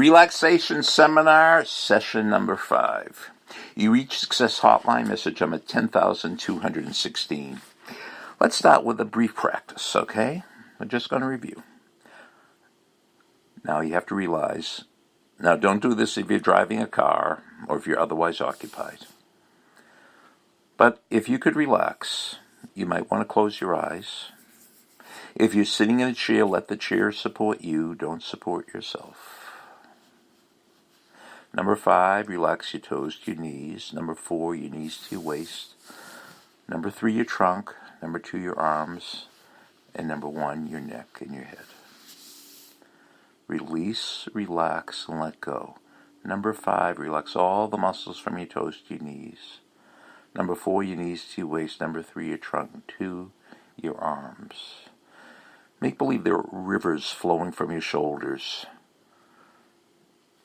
Relaxation Seminar, session number 5. You reach Success Hotline, message number 10,216. Let's start with a brief practice, okay? We're just going to review. Now you have to realize, now don't do this if you're driving a car or if you're otherwise occupied. But if you could relax, you might want to close your eyes. If you're sitting in a chair, let the chair support you, don't support yourself. Number 5, relax your toes to your knees. Number 4, your knees to your waist. Number 3, your trunk. Number 2, your arms. And number 1, your neck and your head. Release, relax, and let go. Number 5, relax all the muscles from your toes to your knees. Number 4, your knees to your waist. Number 3, your trunk. 2, your arms. Make believe there are rivers flowing from your shoulders.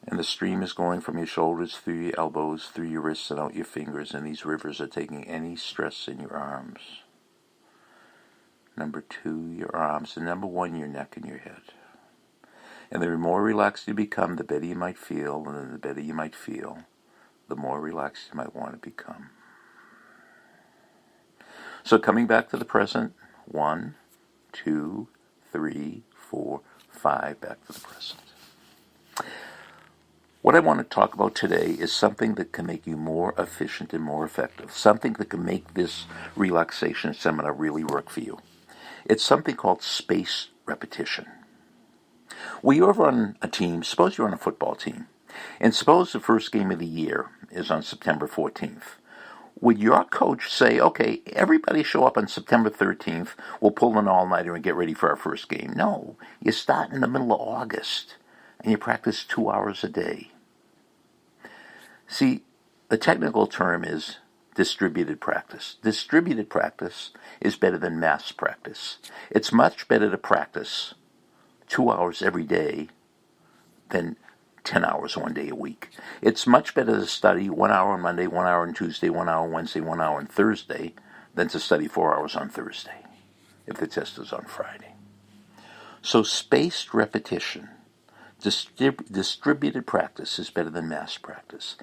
And the stream is going from your shoulders, through your elbows, through your wrists, and out your fingers. And these rivers are taking any stress in your arms. Number 2, your arms. And number 1, your neck and your head. And the more relaxed you become, the better you might feel. And then the better you might feel, the more relaxed you might want to become. So coming back to the present, 1, 2, 3, 4, 5, back to the present. What I want to talk about today is something that can make you more efficient and more effective. Something that can make this relaxation seminar really work for you. It's something called spaced repetition. Well, you're over on a team. Suppose you're on a football team. And suppose the first game of the year is on September 14th. Would your coach say, okay, everybody show up on September 13th. We'll pull an all-nighter and get ready for our first game. No, you start in the middle of August. And you practice 2 hours a day. See, the technical term is distributed practice. Distributed practice is better than mass practice. It's much better to practice 2 hours every day than 10 hours one day a week. It's much better to study 1 hour on Monday, 1 hour on Tuesday, 1 hour on Wednesday, 1 hour on Thursday than to study 4 hours on Thursday if the test is on Friday. So spaced repetition, distributed practice is better than mass practice.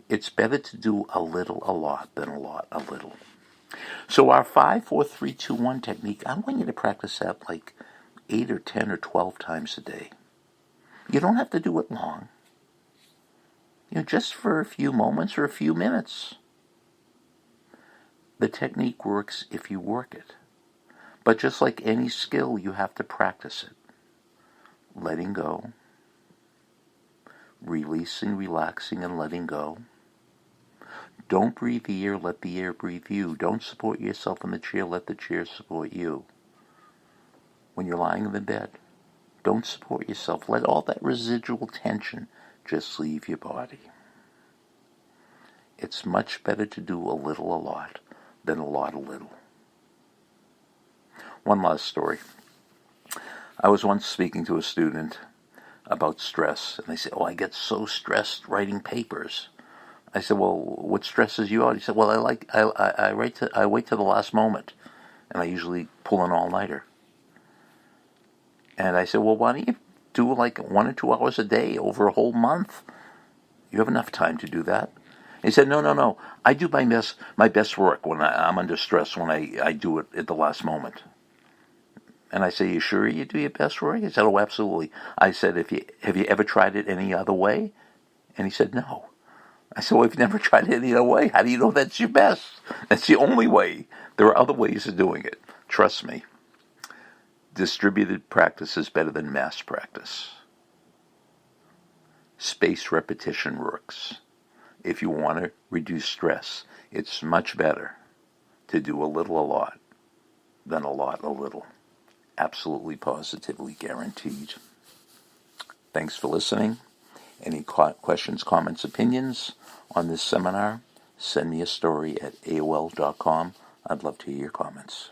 It's better to do a little a lot than a lot a little. So our 5, 4, 3, 2, 1 technique, I want you to practice that like 8 or 10 or 12 times a day. You don't have to do it long. Just for a few moments or a few minutes. The technique works if you work it. But just like any skill, you have to practice it. Letting go. Releasing, relaxing, and letting go. Don't breathe the air, let the air breathe you. Don't support yourself in the chair, let the chair support you. When you're lying in the bed, don't support yourself. Let all that residual tension just leave your body. It's much better to do a little a lot than a lot a little. One last story. I was once speaking to a student about stress, and they said, I get so stressed writing papers. I said, well, what stresses you out? He said, well, I wait to the last moment, and I usually pull an all-nighter. And I said, well, why don't you do like 1 or 2 hours a day over a whole month? You have enough time to do that. He said, no. I do my best work when I'm under stress, when I do it at the last moment. And I say, you sure you do your best work? He said, oh, absolutely. I said, have you ever tried it any other way? And he said, no. I said, well, if you've never tried it any other way, how do you know that's your best? That's the only way. There are other ways of doing it. Trust me. Distributed practice is better than mass practice. Spaced repetition works. If you want to reduce stress, it's much better to do a little a lot than a lot a little. Absolutely, positively guaranteed. Thanks for listening. Any questions, comments, opinions on this seminar? Send me a story at AOL.com. I'd love to hear your comments.